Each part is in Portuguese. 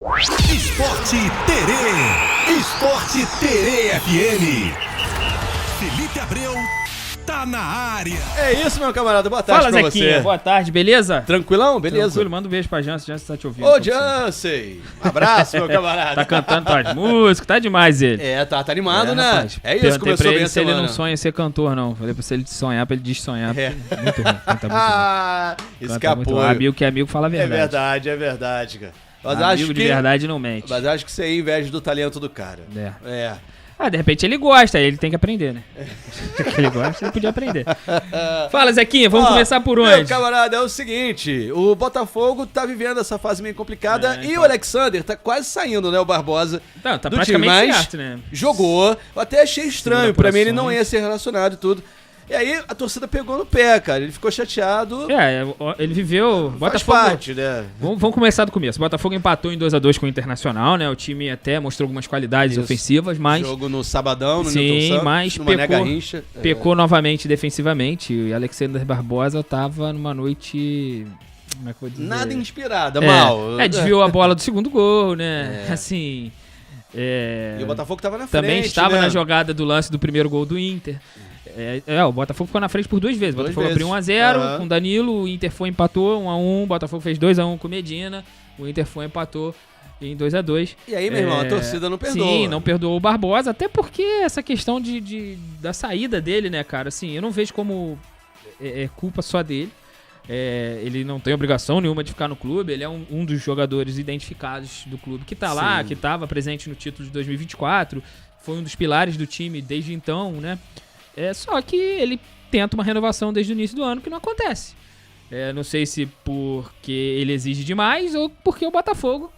Esporte Terê. Esporte Terê FM. Felipe Abreu tá na área. É isso, meu camarada. Boa tarde. Fala, Zequinha. Você. Boa tarde, beleza? Tranquilão? Beleza? Tranquilo, manda um beijo pra Jansen. Jansen tá te ouvindo. Ô, Jansen. Um abraço, meu camarada. Tá cantando tuas músicas, tá demais ele. Tá animado, né? Rapaz. É isso, Perguntei começou pra bem ele a se ele semana. não sonha ser cantor, não. Falei pra se ele sonhar, pra ele dessonhar. É. Muito ruim, canta muito ruim. Escapou. Amigo que é amigo fala a verdade. É verdade, cara. Mas Amigo acho de que, verdade não mente. Mas acho que você é inveja do talento do cara. É. De repente ele gosta, ele tem que aprender, né? Ele gosta, ele podia aprender. Fala, Zequinha, vamos começar por onde? Meu camarada, é o seguinte, o Botafogo tá vivendo essa fase meio complicada e o Alexander tá quase saindo, né, o Barbosa Tá do praticamente time, mas certo, né? jogou. Eu até achei estranho, pra mim ele não apurações. ia ser relacionado e tudo. E aí a torcida pegou no pé, cara, ele ficou chateado. Ele viveu... Faz Botafogo, parte, né? Vamos começar do começo. O Botafogo empatou em 2-2 com o Internacional, né? O time até mostrou algumas qualidades ofensivas, mas... Jogo no sabadão, no Sim, Newton Santos, mas no Mané Garrincha. pecou novamente defensivamente. E Alexander Barbosa tava numa noite... Como é que eu vou dizer? Nada inspirada, mal. Desviou a bola do segundo gol, né? Assim... E o Botafogo tava na frente, também estava né? na jogada do lance do primeiro gol do Inter. O Botafogo ficou na frente por duas vezes. O Botafogo abriu 1-0 com o Danilo, o Inter foi empatou 1-1, o Botafogo fez 2-1 com o Medina, o Inter foi empatou em 2-2. E aí, meu irmão, a torcida não perdoa. Sim, não perdoou o Barbosa, até porque essa questão da saída dele, né, cara, assim, eu não vejo como culpa só dele. Ele não tem obrigação nenhuma de ficar no clube, ele é um dos jogadores identificados do clube que tá lá, que estava presente no título de 2024, foi um dos pilares do time desde então, né? Só que ele tenta uma renovação desde o início do ano que não acontece. Não sei se porque ele exige demais ou porque o Botafogo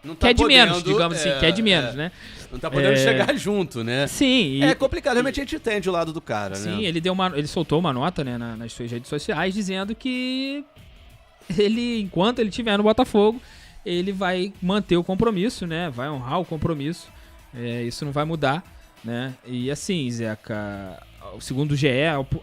não tá quer de podendo, menos, digamos assim, quer de menos, né? Não tá podendo chegar junto, né? Sim. É complicado, realmente a gente entende o lado do cara, né? Sim, ele soltou uma nota, né, nas suas redes sociais dizendo que enquanto ele estiver no Botafogo, ele vai manter o compromisso, né? Vai honrar o compromisso. Isso não vai mudar, né? E assim, Zeca, segundo o GE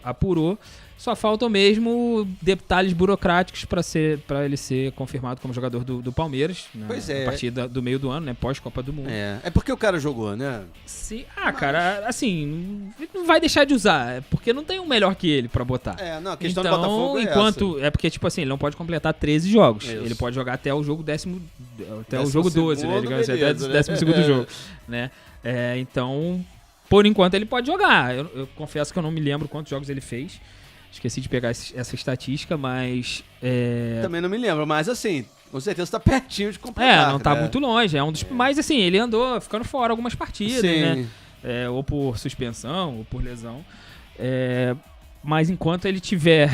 apurou, só faltam mesmo detalhes burocráticos para ele ser confirmado como jogador do Palmeiras, né? A partir do meio do ano, né? Pós-Copa do Mundo. É porque o cara jogou, né? Sim. Cara, assim, não vai deixar de usar, porque não tem um melhor que ele pra botar. A questão então, do Botafogo é porque, tipo assim, ele não pode completar 13 jogos. Isso. Ele pode jogar até o jogo Até o jogo 12, né? Digamos assim, até o beleza, 12º jogo, né? Então, por enquanto ele pode jogar. Eu confesso que eu não me lembro quantos jogos ele fez. Esqueci de pegar essa estatística, mas... Também não me lembro, mas assim, com certeza tá pertinho de completar. Não tá muito longe. É um dos... Mas assim, ele andou ficando fora algumas partidas, Sim. né? Ou por suspensão, ou por lesão. Mas enquanto ele tiver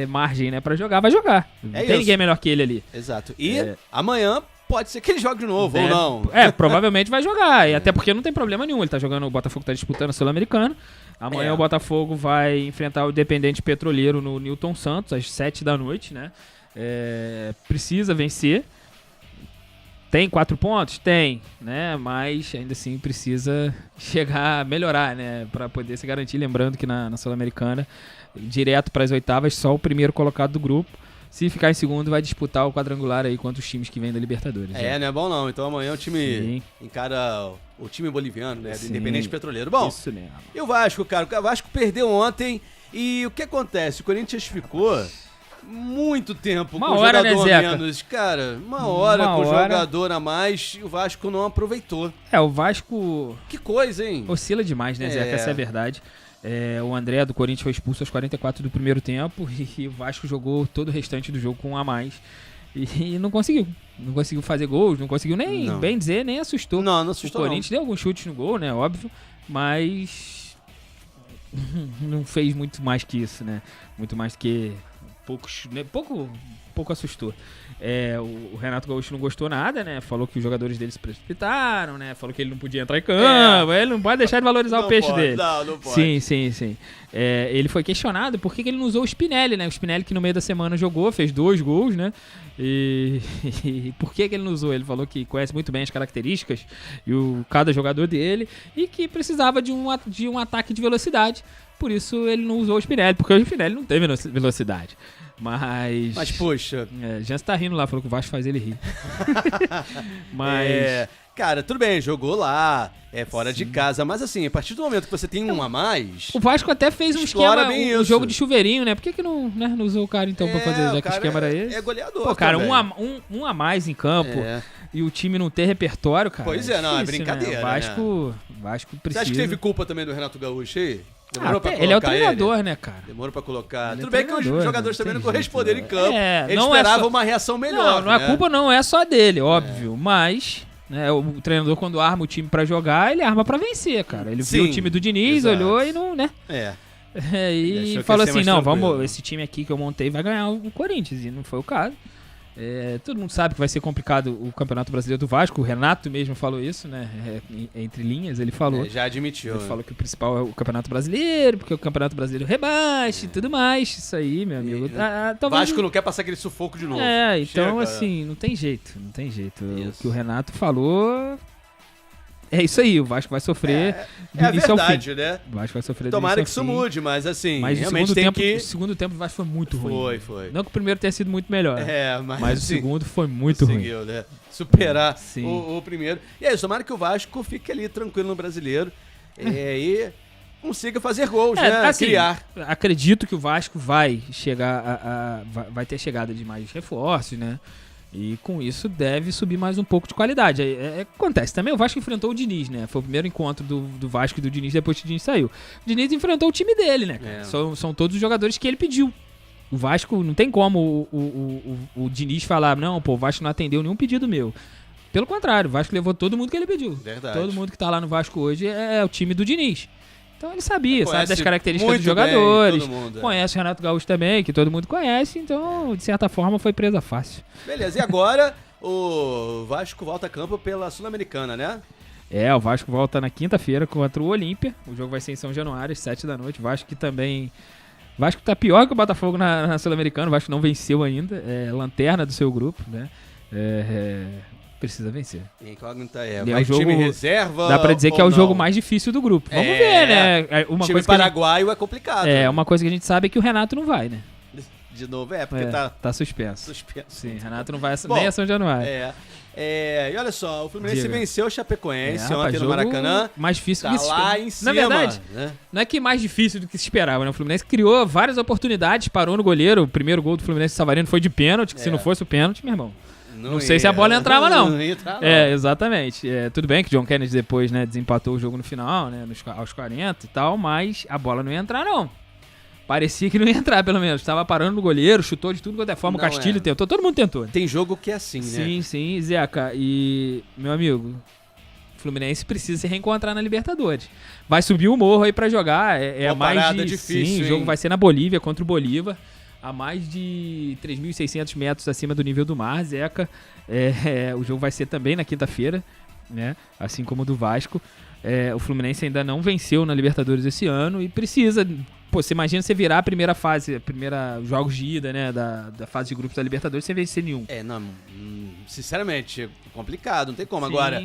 margem, né, pra jogar, vai jogar. Não tem ninguém melhor que ele ali. Exato. E amanhã pode ser que ele jogue de novo, ou não. Provavelmente vai jogar. E até porque não tem problema nenhum. Ele tá jogando, o Botafogo tá disputando a Sul-Americana. Amanhã o Botafogo vai enfrentar o Independente Petroleiro no Newton Santos, às 7 da noite, né? Precisa vencer. Tem 4 pontos? Tem, né? Mas ainda assim precisa chegar a melhorar, né? Pra poder se garantir. Lembrando que na Sul-Americana, direto para as oitavas, só o primeiro colocado do grupo. Se ficar em segundo, vai disputar o quadrangular aí contra os times que vêm da Libertadores. Não é bom não. Então amanhã o time encara o time boliviano, né? Do Independente Petroleiro. Bom, isso mesmo. E o Vasco, cara? O Vasco perdeu ontem e o que acontece? O Corinthians ficou muito tempo com o jogador a menos. Cara, uma hora com o jogador a mais e o Vasco não aproveitou. O Vasco... Que coisa, hein? Oscila demais, né, Zeca? Essa é a verdade. O André do Corinthians foi expulso aos 44 do primeiro tempo e o Vasco jogou todo o restante do jogo com um a mais e não conseguiu. Não conseguiu fazer gols, não conseguiu nem, bem dizer, nem assustou. Não assustou. O Corinthians deu alguns chutes no gol, né, óbvio, mas não fez muito mais que isso, né? Muito mais que pouco assustou. O Renato Gaúcho não gostou nada, né? Falou que os jogadores dele se precipitaram, né? Falou que ele não podia entrar em campo. Ele não pode deixar de valorizar o peixe dele. Não pode. Sim. Ele foi questionado por que ele não usou o Spinelli, né? O Spinelli que no meio da semana jogou, fez 2 gols, né? E por que ele não usou? Ele falou que conhece muito bem as características e cada jogador dele e que precisava de um ataque de velocidade. Por isso ele não usou o Spinelli, porque o Spinelli não tem velocidade. Mas poxa... Jean tá rindo lá, falou que o Vasco faz ele rir. Mas... Cara, tudo bem, jogou lá, fora de casa, mas assim, a partir do momento que você tem um a mais... O Vasco até fez um esquema, um jogo de chuveirinho, né? Por que não, né, não usou o cara então pra fazer, já que o esquema era esse? É goleador. Pô, cara, um a mais em campo e o time não ter repertório, cara. Pois é, não, é brincadeira, né? O Vasco precisa... Você acha que teve culpa também do Renato Gaúcho aí? Ele é o treinador, né, cara? Demorou pra colocar. Tudo bem que os jogadores também não corresponderam em campo. Eles não esperavam uma reação melhor. Não, a culpa não é só dele, óbvio, mas... Né, o treinador, quando arma o time pra jogar, ele arma pra vencer, cara. Ele viu o time do Diniz, olhou e não, né? E falou assim, não, vamos, esse time aqui que eu montei vai ganhar o Corinthians, e não foi o caso. Todo mundo sabe que vai ser complicado o Campeonato Brasileiro do Vasco, o Renato mesmo falou isso, né? Entre linhas, ele falou. Já admitiu. Ele falou que o principal é o Campeonato Brasileiro, porque o Campeonato Brasileiro rebaixa e tudo mais. Isso aí, meu amigo. O Vasco não quer passar aquele sufoco de novo. Então assim, não tem jeito. O que o Renato falou... É isso aí, o Vasco vai sofrer do início ao fim. Né? O Vasco vai sofrer Tomara que isso mude, mas assim, realmente o segundo tempo do Vasco foi muito ruim. Foi. Não que o primeiro tenha sido muito melhor. Mas assim, o segundo foi muito ruim. Conseguiu, né? Superar o primeiro. E é isso, tomara que o Vasco fique ali tranquilo no Brasileiro e consiga fazer gols, né? Assim, criar. Acredito que o Vasco vai chegar vai ter chegada de mais reforços, né? E com isso deve subir mais um pouco de qualidade. Acontece também, o Vasco enfrentou o Diniz, né? Foi o primeiro encontro do Vasco e do Diniz depois que o Diniz saiu. O Diniz enfrentou o time dele, né? São todos os jogadores que ele pediu. O Vasco, não tem como o Diniz falar, não, pô, o Vasco não atendeu nenhum pedido meu. Pelo contrário, o Vasco levou todo mundo que ele pediu. Verdade. Todo mundo que tá lá no Vasco hoje é o time do Diniz. Então ele sabia, sabe das características dos jogadores. Conhece o Renato Gaúcho também, que todo mundo conhece. Então, de certa forma, foi presa fácil. Beleza, e agora o Vasco volta a campo pela Sul-Americana, né? O Vasco volta na quinta-feira contra o Olímpia. O jogo vai ser em São Januário, às 7 da noite. Vasco que também... Vasco tá pior que o Botafogo na Sul-Americana. O Vasco não venceu ainda. É lanterna do seu grupo, né? Precisa vencer. Incógnita mas jogo, time reserva. Dá pra dizer que é o jogo mais difícil do grupo. Vamos ver, né? O time paraguaio é complicado. Uma coisa que a gente sabe é que o Renato não vai, né? De novo, porque tá suspenso. Sim, Renato não vai nem a São Januário. E olha só, o Fluminense venceu o Chapecoense ontem no Maracanã. Mais difícil do que se esperava. Lá em cima. Na verdade, não é que mais difícil do que se esperava, né? O Fluminense criou várias oportunidades, parou no goleiro. O primeiro gol do Fluminense Savarino foi de pênalti, que se não fosse o pênalti, meu irmão. Não sei se a bola entrava, não. Não ia entrar, não. Exatamente. Tudo bem que John Kennedy depois, né, desempatou o jogo no final, né, aos 40 e tal, mas a bola não ia entrar, não. Parecia que não ia entrar, pelo menos. Estava parando no goleiro, chutou de tudo quanto é forma, o Castilho tentou, todo mundo tentou. Tem jogo que é assim, né? Sim, Zeca. E, meu amigo, o Fluminense precisa se reencontrar na Libertadores. Vai subir o morro aí pra jogar. É mais difícil. Sim, o jogo vai ser na Bolívia, contra o Bolívar. A mais de 3.600 metros acima do nível do mar, Zeca. O jogo vai ser também na quinta-feira, né? Assim como o do Vasco. O Fluminense ainda não venceu na Libertadores esse ano e precisa... Pô, você imagina você virar a primeira fase, jogos de ida, né? Da fase de grupos da Libertadores sem vencer nenhum. Sinceramente, é complicado, não tem como. Sim. Agora...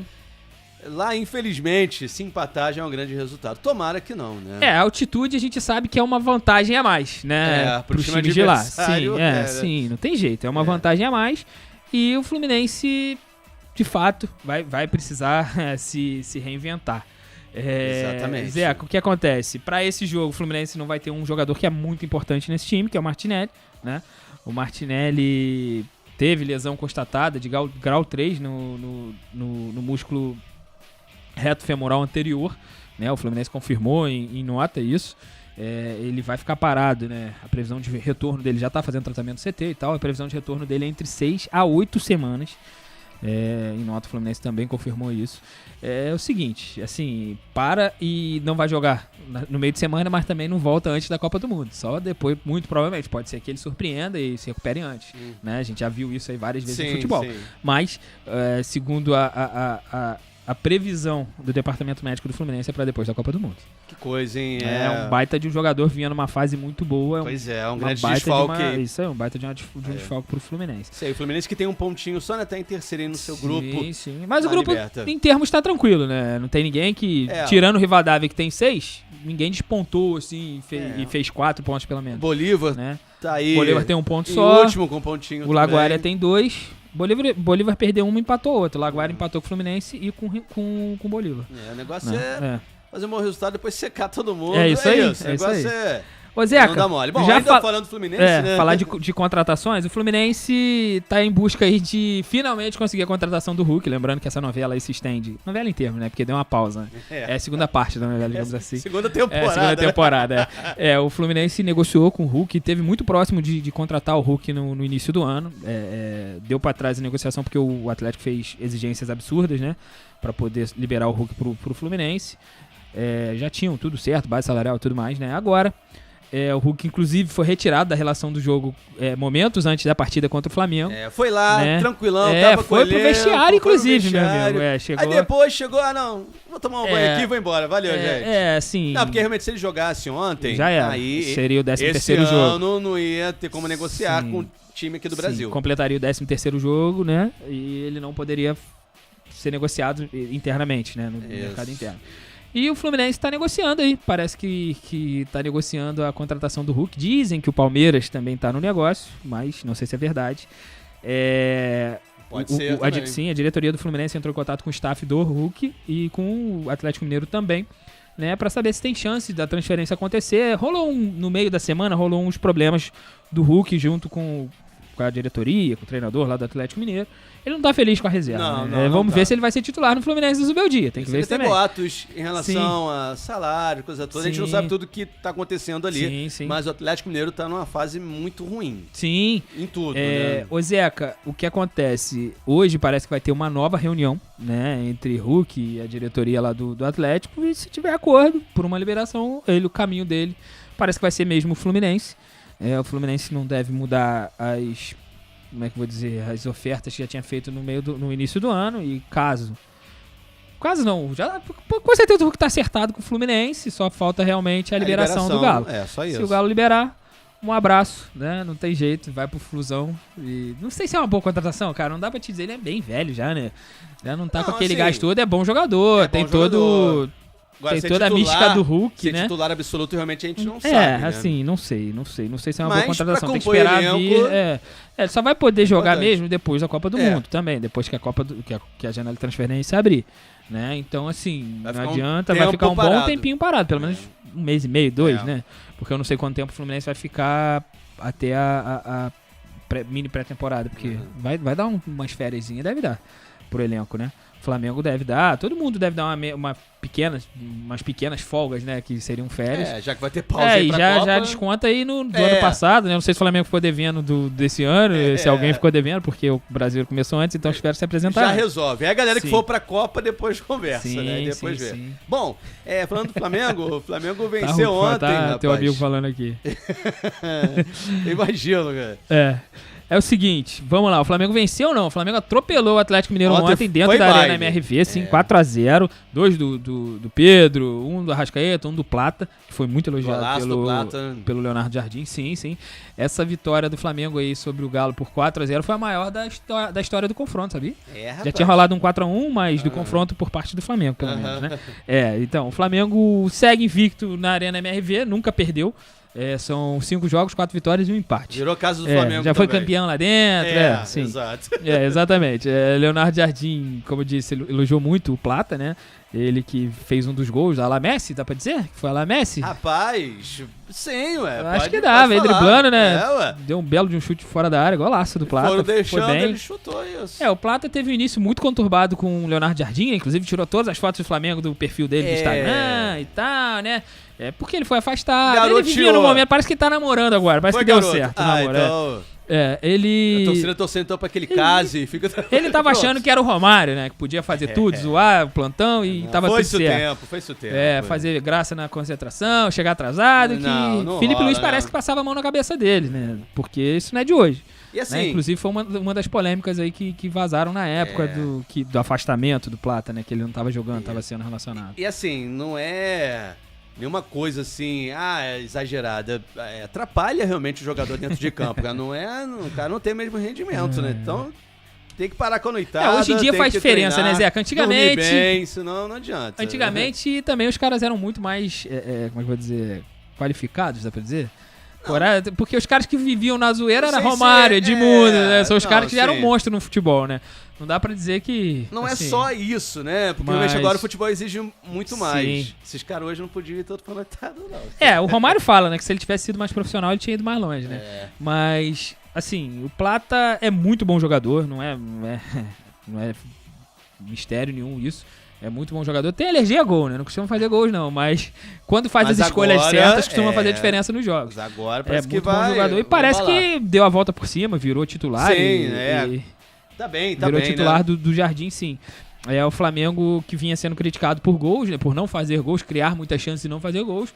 Lá, infelizmente, se empatar já é um grande resultado. Tomara que não, né? A altitude a gente sabe que é uma vantagem a mais, né? Pro time de lá. Sim, não tem jeito. É uma vantagem a mais. E o Fluminense, de fato, vai precisar se reinventar. Exatamente. Zé, o que acontece? Para esse jogo, o Fluminense não vai ter um jogador que é muito importante nesse time, que é o Martinelli, né? O Martinelli teve lesão constatada de grau 3 no músculo reto femoral anterior, né? O Fluminense confirmou em nota isso. Ele vai ficar parado, né? A previsão de retorno dele já está fazendo tratamento CT e tal. A previsão de retorno dele é entre 6 a 8 semanas. Em nota, o Fluminense também confirmou isso. É o seguinte, assim, para e não vai jogar no meio de semana, mas também não volta antes da Copa do Mundo. Só depois, muito provavelmente, pode ser que ele surpreenda e se recupere antes. Né? A gente já viu isso aí várias vezes no futebol. Sim. Mas, segundo a previsão do departamento médico do Fluminense é pra depois da Copa do Mundo. Que coisa, hein? É um baita de um jogador vinha numa fase muito boa. Pois é, um grande desfalque. Isso é um baita de um desfalque pro Fluminense. Isso aí, o Fluminense que tem um pontinho só, né? Tá em terceiro aí no seu grupo. Sim. Mas o grupo, em termos, tá tranquilo, né? Não tem ninguém que, tirando o Rivadavia, que tem 6, ninguém despontou, assim, e fez 4 pontos pelo menos. Bolívar, né? Tá aí. O Bolívar tem um ponto só. O último com pontinho. O Laguária tem 2. Bolívar perdeu uma e empatou outra. O Laguária empatou com o Fluminense e com o Bolívar. O negócio é fazer um bom resultado, depois secar todo mundo. É isso aí. O negócio é... Ô, Zeca, não dá mole. Bom, já falando do Fluminense, né? Falar de contratações, o Fluminense tá em busca aí de finalmente conseguir a contratação do Hulk, lembrando que essa novela aí se estende, novela em termos, né, porque deu uma pausa, é a segunda parte da novela, digamos assim. Segunda temporada. Segunda temporada, o Fluminense negociou com o Hulk, teve muito próximo de contratar o Hulk no início do ano, deu pra trás a negociação porque o Atlético fez exigências absurdas, né, pra poder liberar o Hulk pro Fluminense, já tinham tudo certo, base salarial e tudo mais, né, agora... o Hulk, inclusive, foi retirado da relação do jogo momentos antes da partida contra o Flamengo. Foi lá, tranquilão, tava foi pro vestiário, inclusive, meu amigo. Chegou... Aí depois chegou, não, vou tomar um banho aqui e vou embora, valeu, gente. Assim... Não, porque realmente se ele jogasse ontem, já era. Aí seria o 13º jogo. Esse ano não ia ter como negociar com o time aqui do Brasil. Completaria o 13º jogo, né, e ele não poderia ser negociado internamente, né, no mercado interno. E o Fluminense está negociando aí, parece que está negociando a contratação do Hulk. Dizem que o Palmeiras também está no negócio, mas não sei se é verdade. Pode ser também. Sim, a diretoria do Fluminense entrou em contato com o staff do Hulk e com o Atlético Mineiro também, né, para saber se tem chance da transferência acontecer. No meio da semana, rolou uns problemas do Hulk junto com a diretoria, com o treinador lá do Atlético Mineiro. Ele não tá feliz com a reserva. Vamos ver se ele vai ser titular no Fluminense do Zubeldia. Tem que ver isso também. Tem boatos em relação a salário, coisa toda. A gente não sabe tudo que tá acontecendo ali. Mas o Atlético Mineiro tá numa fase muito ruim. Sim. Em tudo, né? Ô Zeca, o que acontece? Hoje parece que vai ter uma nova reunião, né, entre Hulk e a diretoria lá do Atlético. E se tiver acordo por uma liberação, o caminho dele parece que vai ser mesmo o Fluminense. O Fluminense não deve mudar as ofertas que já tinha feito no início do ano, e caso não, já com certeza o Hulk tá acertado com o Fluminense, só falta realmente a liberação do Galo. Só isso. Se o Galo liberar, um abraço, né, não tem jeito, vai pro Flusão. E não sei se é uma boa contratação, cara, não dá pra te dizer, ele é bem velho já, né, já não tá com aquele gás todo, é bom jogador, tem todo... Agora, tem toda a mística do Hulk, né? Titular absoluto, realmente a gente não sabe, né? Assim, não sei se é uma boa contratação. Tem que esperar vir. Ele só vai poder jogar mesmo depois da Copa do Mundo também, depois que a janela de transferência abrir, né? Então, assim, não adianta, vai ficar um bom tempinho parado, pelo menos um mês e meio, 2, né? Porque eu não sei quanto tempo o Fluminense vai ficar até a mini pré-temporada, porque vai dar umas fériasinhas, deve dar pro elenco, né? Flamengo deve dar, todo mundo deve dar umas pequenas folgas, né, que seriam férias. Já que vai ter pausa aí pra Copa. Já desconta aí do ano passado, né, não sei se o Flamengo ficou devendo desse ano, se alguém ficou devendo, porque o Brasil começou antes, então espero se apresentar. Já resolve. É a galera que for pra Copa, depois conversa, né, e depois vê. Bom, falando do Flamengo, o Flamengo venceu ontem, rapaz. Teu amigo falando aqui. Imagino, cara. É o seguinte, vamos lá, o Flamengo venceu ou não? O Flamengo atropelou o Atlético Mineiro ontem dentro da Arena MRV, 4-0, 2 do Pedro, 1 do Arrascaeta, 1 do Plata, que foi muito elogiado pelo Leonardo Jardim, sim. Essa vitória do Flamengo aí sobre o Galo por 4-0 foi a maior da história do confronto, sabia? Já tinha rolado um 4-1, mas do confronto por parte do Flamengo, pelo menos, né? Então, o Flamengo segue invicto na Arena MRV, nunca perdeu. São 5 jogos, 4 vitórias e 1 empate. Virou caso do Flamengo já foi campeão lá dentro. Sim. Exato. Exatamente. Leonardo Jardim, como eu disse, elogiou muito o Plata, né? Ele que fez um dos gols da La Messi, dá pra dizer? Que foi a La Messi? Rapaz, sim, ué. Acho que dá, veio driblando, né? Deu um belo de um chute fora da área, golaço do Plata. Foram deixando, foi bem. Ele chutou isso. O Plata teve um início muito conturbado com o Leonardo Jardim, né? Inclusive tirou todas as fotos do Flamengo do perfil dele do Instagram e tal, né? Porque ele foi afastado. Garoteou. Ele vivia no momento, parece que tá namorando agora, parece que deu certo. Então... ele... A torcida torcendo então pra aquele caso e fica... Ele tava achando que era o Romário, né? Que podia fazer tudo, zoar o plantão e tava tudo certo. Foi isso o tempo. Fazer graça na concentração, chegar atrasado. Felipe Luiz parece que passava a mão na cabeça dele, né? Porque isso não é de hoje. E assim, né? Inclusive foi uma das polêmicas aí que vazaram na época do afastamento do Plata, né? Que ele não tava jogando, tava sendo relacionado. E assim, não é nenhuma coisa assim, exagerada. Atrapalha realmente o jogador dentro de campo, cara. O cara não tem o mesmo rendimento, né? Então tem que parar com a noitada. Hoje em dia faz diferença, treinar, né, Zeca? Antigamente. Bem, senão não adianta. Antigamente também os caras eram muito mais, como é que eu vou dizer, qualificados, dá pra dizer? Porque os caras que viviam na zoeira era Romário, Edmundo, né? São os caras que eram monstro no futebol, né? Não dá pra dizer que... Não é só isso, né? Porque agora o futebol exige muito mais. Esses caras hoje não podiam ir todo pra noitada, não. O Romário fala, né? Que se ele tivesse sido mais profissional, ele tinha ido mais longe, né? Mas, assim, o Plata é muito bom jogador, não é mistério nenhum isso. É muito bom jogador. Tem alergia a gol, né? Não costuma fazer gols, não. Mas quando faz as escolhas certas, costuma fazer diferença nos jogos. Mas agora parece que muito bom jogador. E parece que deu a volta por cima, virou titular. Tá bem, virou titular, né? do Jardim, sim. É o Flamengo que vinha sendo criticado por gols, né? Por não fazer gols, criar muitas chances e não fazer gols.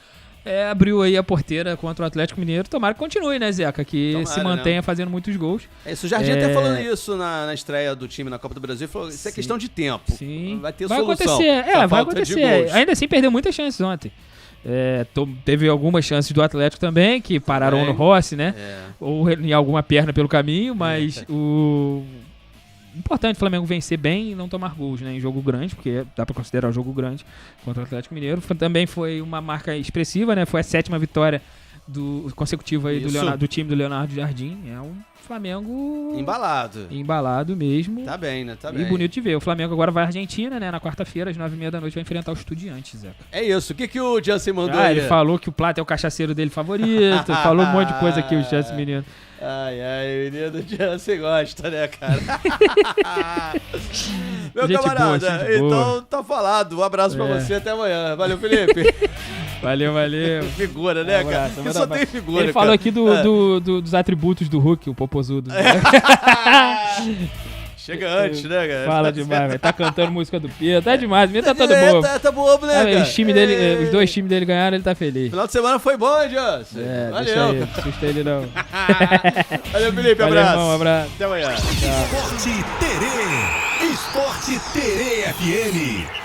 Abriu aí a porteira contra o Atlético Mineiro. Tomara que continue, né, Zeca? Que se mantenha fazendo muitos gols. O Jardim até falando isso na estreia do time na Copa do Brasil. Falou, isso é questão de tempo. Sim. Vai ter solução. Vai acontecer. Ainda assim, perdeu muitas chances ontem. Teve algumas chances do Atlético também, que pararam no Rossi, né? Ou em alguma perna pelo caminho, mas o... Importante o Flamengo vencer bem e não tomar gols, né, em jogo grande, porque dá pra considerar o jogo grande contra o Atlético Mineiro. Também foi uma marca expressiva, né? Foi a 7ª vitória consecutiva aí do time do Leonardo Jardim. É um Flamengo embalado mesmo. Tá bem, né? Tá e bem. Bonito de ver. O Flamengo agora vai à Argentina, né? Na quarta-feira, às 9h30 da noite, vai enfrentar o Estudiantes, Zeca. É isso. O que o Jansen mandou aí? Ele falou que o Plata é o cachaceiro dele favorito. Falou um monte de coisa aqui, o Jansen menino. Menino do Jansen gosta, né, cara? Meu camarada, então tá falado. Um abraço pra você, até amanhã. Valeu, Felipe. Valeu. Figura, né, cara? Que só tem figura, Ele falou aqui dos atributos do Hulk, o popozudo. Chega antes, né, cara? Fala demais, velho. Tá cantando música do Pedro. Tá demais, o menino tá todo bobo. Tá bobo, né, cara? Os dois times dele ganharam, ele tá feliz. Final de semana foi bom, hein, Jansen? Valeu. Deixa aí, não assusta ele não. Valeu, Felipe, abraço. Um abraço. Até amanhã. Esporte Terê FM.